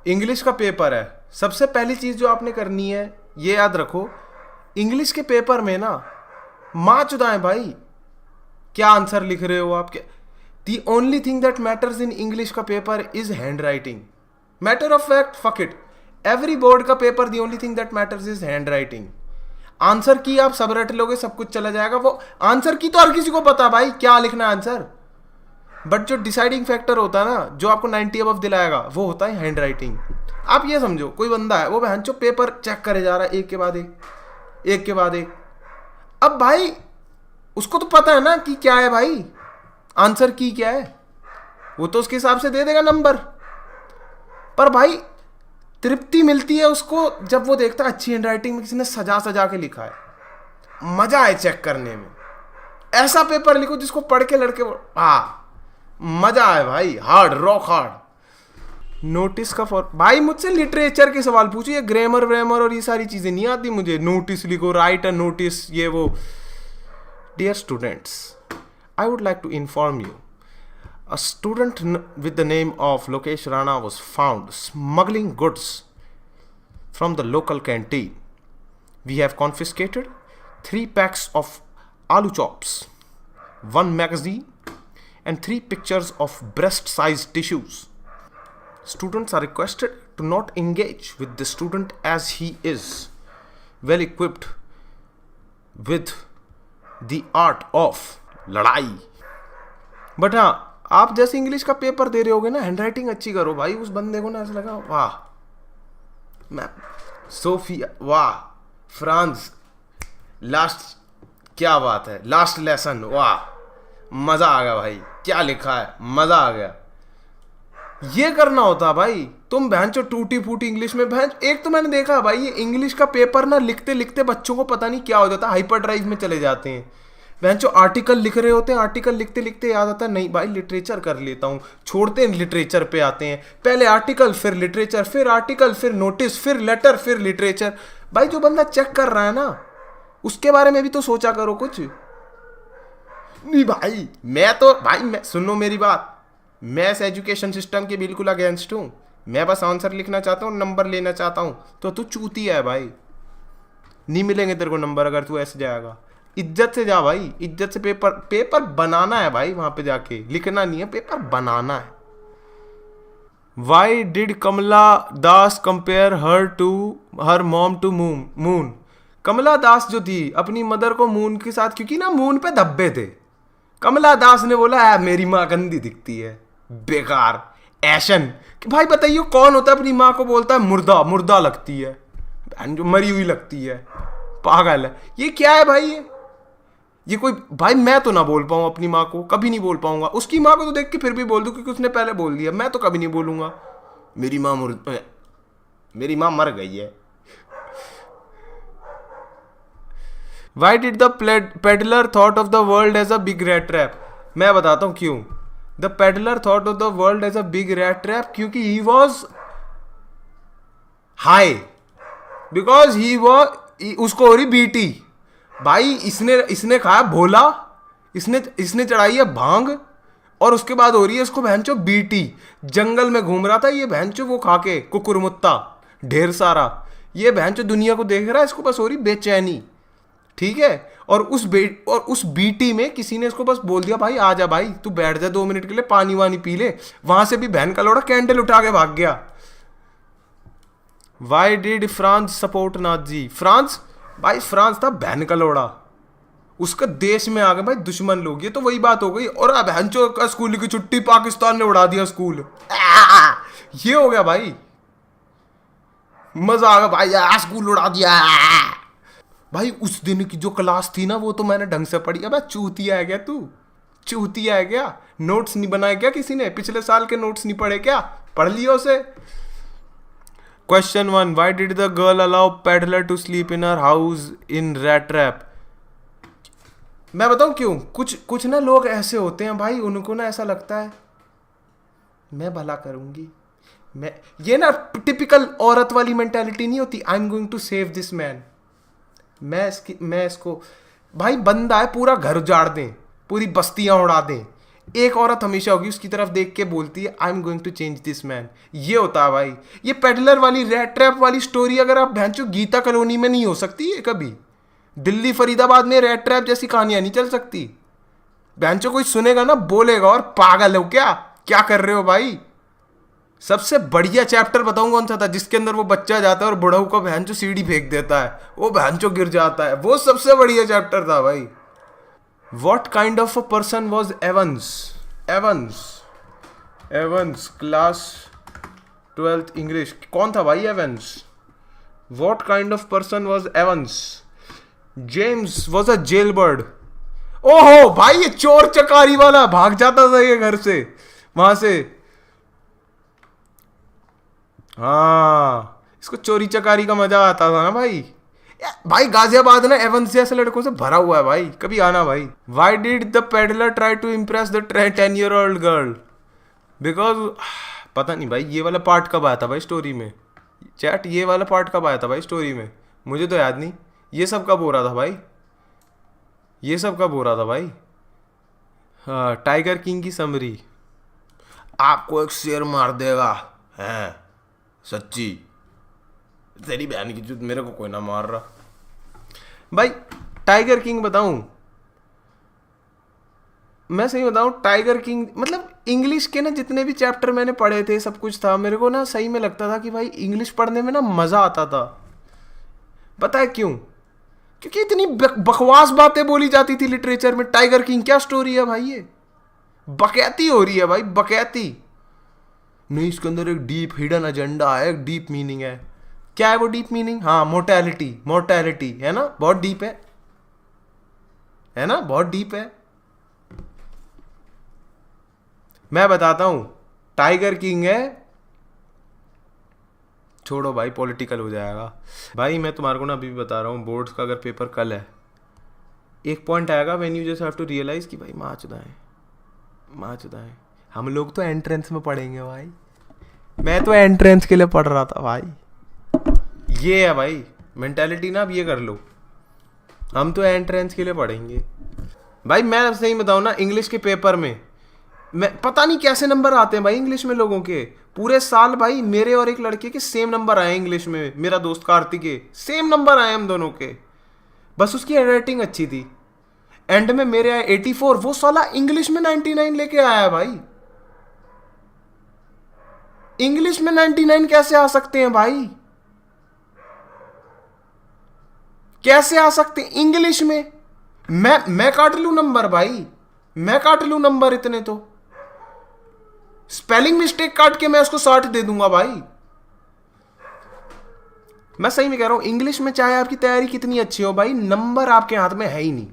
English का paper है, सबसे पहली चीज जो आपने करनी है ये याद रखो, इंग्लिश के पेपर में ना माँ चुदाएं भाई, क्या आंसर लिख रहे हो आप, क्या। The only thing that matters in English का paper is hand writing. Matter of fact, fuck it, every board का paper the only thing that matters is hand writing. Answer की आप सब रट लोगे, सब कुछ चला जाएगा, वो आंसर की तो हर किसी को पता भाई क्या लिखना है आंसर, बट जो डिसाइडिंग फैक्टर होता है ना, जो आपको 90 अबव दिलाएगा, वो होता है हैंड राइटिंग। आप ये समझो, कोई बंदा है वो बहन चो पेपर चेक करे जा रहा है एक के बाद एक, एक के बाद एक। अब भाई उसको तो पता है ना कि क्या है भाई, आंसर की क्या है, वो तो उसके हिसाब से दे देगा नंबर। पर भाई तृप्ति मिलती है उसको जब वो देखता है अच्छी हैंड राइटिंग में किसी ने सजा सजा के लिखा है, मजा है चेक करने में। ऐसा पेपर लिखो जिसको पढ़ के लड़के मजा आए भाई, हार्ड, रॉक हार्ड। नोटिस का फॉर भाई मुझसे लिटरेचर के सवाल पूछो, ये ग्रामर व्रामर और ये सारी चीजें नहीं आती मुझे। नोटिस लिखो, राइट अ नोटिस, ये वो। Dear students, I would like to inform you, a student with the name of Lokesh Rana was found smuggling goods from the local canteen. We have confiscated 3 packs of aloo chops, 1 magazine, and 3 pictures of breast-sized tissues. Students are requested to not engage with the student as he is well equipped with the art of लड़ाई। But हाँ, आप जैसे English का paper दे रहे होगे ना, hand writing अच्छी करो भाई। उस बंदे को ना ऐसा लगा वाह, मैं सोफिया, वाह फ्रांस, लास्ट, क्या बात है, लास्ट लेसन, वाह मजा आ गया भाई, क्या लिखा है, मजा आ गया। ये करना होता भाई। तुम बहन चो टूटी फूटी इंग्लिश में बहन, एक तो मैंने देखा भाई ये इंग्लिश का पेपर ना लिखते लिखते बच्चों को पता नहीं क्या हो जाता, हाइपर ड्राइव में चले जाते हैं। बहन जो आर्टिकल लिख रहे होते हैं, आर्टिकल लिखते लिखते याद आता है नहीं भाई लिटरेचर कर लेता हूँ, छोड़ते हैं लिटरेचर पे आते हैं। पहले आर्टिकल, फिर लिटरेचर, फिर आर्टिकल, फिर नोटिस, फिर लेटर, फिर लिटरेचर। भाई जो बंदा चेक कर रहा है ना, उसके बारे में भी तो सोचा करो कुछ। नहीं भाई मैं सुनो मेरी बात, मैं इस एजुकेशन सिस्टम के बिल्कुल अगेंस्ट हूँ। मैं बस आंसर लिखना चाहता हूँ, नंबर लेना चाहता हूँ। तो तू चूती है भाई, नहीं मिलेंगे तेरे को नंबर अगर तू ऐसे जाएगा। इज्जत से जा भाई, इज्जत से पेपर बनाना है भाई, वहां पे जाके लिखना नहीं है, पेपर बनाना है। Why did Kamala Das compare her mom to moon. Kamala Das जो थी अपनी मदर को मून के साथ, क्योंकि ना मून पे धब्बे थे। कमला दास ने बोला मेरी माँ गंदी दिखती है, बेकार ऐशन। कि भाई बताइए कौन होता है अपनी माँ को बोलता है मुर्दा, मुर्दा लगती है, जो मरी हुई लगती है, पागल है। ये क्या है भाई, ये कोई भाई, मैं तो ना बोल पाऊँ अपनी माँ को, कभी नहीं बोल पाऊंगा। उसकी माँ को तो देख के फिर भी बोल दूँ क्योंकि उसने पहले बोल दिया, मैं तो कभी नहीं बोलूंगा मेरी माँ मर गई है। Why did the peddler thought of the world as a big rat trap? मैं बताता हूँ क्यों। The peddler thought of the world as a big rat trap क्योंकि he was high, because उसको हो रही बीटी। भाई इसने खाया भोला, इसने चढ़ाई है भांग, और उसके बाद हो रही है इसको बहनचो बीटी। जंगल में घूम रहा था ये बहनचो वो खा के कुकुरमुत्ता ढेर सारा, ये बहनचो दुनिया को देख रहा है, इसको बस हो रही बेचैनी, ठीक है। और उस बीटी में किसी ने इसको बस बोल दिया भाई आ जा भाई, तू बैठ जा 2 मिनट के लिए, पानी वानी पी ले। वहां से भी बहन का लोड़ा कैंडल उठा के भाग गया। Why did France support Nazi. France था बहन का लोड़ा, उसका देश में आ गए भाई दुश्मन लोग। ये तो वही बात हो गई। और बहनचो का स्कूल की छुट्टी पाकिस्तान ने उड़ा दिया स्कूल, ये हो गया भाई, मजा आ गया भाई, स्कूल उड़ा दिया भाई। उस दिन की जो क्लास थी ना वो तो मैंने ढंग से पढ़ी। अब चूतिया है क्या तू, चूतिया है क्या? नोट्स नहीं बनाए क्या किसी ने? पिछले साल के नोट्स नहीं पढ़े क्या? पढ़ लियो उसे। Question 1. Why did the girl allow peddler to sleep in her house in rat trap? मैं बताऊं क्यों। कुछ ना लोग ऐसे होते हैं भाई, उनको ना ऐसा लगता है मैं भला करूंगी, ये ना टिपिकल औरत वाली मेंटालिटी नहीं होती, I am going to save this man. मैं इसको भाई, बंदा है पूरा घर उजाड़ दें, पूरी बस्तियां उड़ा दें, एक औरत हमेशा होगी उसकी तरफ देख के बोलती है I am going to change this man. ये होता है भाई। ये पेडलर वाली रेड ट्रैप वाली स्टोरी अगर आप भैंचो गीता कॉलोनी में नहीं हो सकती है कभी, दिल्ली फरीदाबाद में रेड ट्रैप जैसी कहानियां नहीं चल सकती। भैंचो कोई सुनेगा ना बोलेगा और पागल हो क्या, क्या कर रहे हो भाई। सबसे बढ़िया चैप्टर बताऊं कौन सा था, जिसके अंदर वो बच्चा जाता है और बुढ़ऊ को भैंचो सीढ़ी फेंक देता है, वो भैंचो गिर जाता है, वो सबसे बढ़िया चैप्टर था भाई। What kind of a person was Evans? Evans class 12th English. कौन था भाई Evans? What kind of person was Evans? James was a jailbird। ओहो भाई ये चोर चकारी वाला, भाग जाता था ये घर से वहां से। हाँ इसको चोरी चकारी का मजा आता था ना भाई। भाई गाजियाबाद ना एवंस जैसे लड़कों से भरा हुआ है भाई, कभी आना भाई। Why did the peddler try to impress the 10-year-old girl? Because पता नहीं भाई ये वाला पार्ट कब आया था भाई स्टोरी में, चैट ये वाला पार्ट कब आया था भाई स्टोरी में, मुझे तो याद नहीं। ये सब कब हो रहा था भाई, ये सब कब हो रहा था भाई? हाँ टाइगर किंग की समरी। आपको एक शेर मार देगा है सच्ची, तेरी बहन की जुद, मेरे को कोई ना मार रहा भाई। टाइगर किंग बताऊं, मैं सही बताऊं टाइगर किंग मतलब इंग्लिश के ना जितने भी चैप्टर मैंने पढ़े थे सब कुछ था, मेरे को ना सही में लगता था कि भाई इंग्लिश पढ़ने में ना मजा आता था। पता है क्यों? क्योंकि इतनी बकवास बातें बोली जाती थी लिटरेचर में। टाइगर किंग क्या स्टोरी है भाई, ये बकैती हो रही है भाई, बकैती नहीं। इसके अंदर एक डीप हिडन एजेंडा है, एक डीप मीनिंग है। क्या है वो डीप मीनिंग? हाँ मोर्टेलिटी, मोर्टेलिटी है ना, बहुत डीप है ना, बहुत डीप है। मैं बताता हूं टाइगर किंग है, छोड़ो भाई पॉलिटिकल हो जाएगा भाई। मैं तुम्हारे को ना अभी भी बता रहा हूँ, बोर्ड्स का अगर पेपर कल है, एक पॉइंट आएगा when you just have to realise कि भाई माँ चुदाएं। हम लोग तो एंट्रेंस में पढ़ेंगे भाई, मैं तो एंट्रेंस के लिए पढ़ रहा था भाई। ये है भाई मेंटालिटी ना, अब ये कर लो, हम तो एंट्रेंस के लिए पढ़ेंगे भाई। मैं सही बताऊँ ना इंग्लिश के पेपर में मैं पता नहीं कैसे नंबर आते हैं भाई इंग्लिश में लोगों के। पूरे साल भाई मेरे और एक लड़के के सेम नंबर आए इंग्लिश में, मेरा दोस्त कार्तिक के सेम नंबर आए हम दोनों के, बस उसकी हैंडराइटिंग अच्छी थी। एंड में मेरे आए 84, वो साला इंग्लिश में 99 लेके आया है भाई। इंग्लिश में 99 कैसे आ सकते हैं भाई, कैसे आ सकते हैं इंग्लिश में? मैं काट लूं नंबर भाई, मैं काट लूं नंबर इतने तो, स्पेलिंग मिस्टेक काट के मैं उसको 60 दे दूंगा भाई। मैं सही में कह रहा हूं इंग्लिश में चाहे आपकी तैयारी कितनी अच्छी हो भाई, नंबर आपके हाथ में है ही नहीं।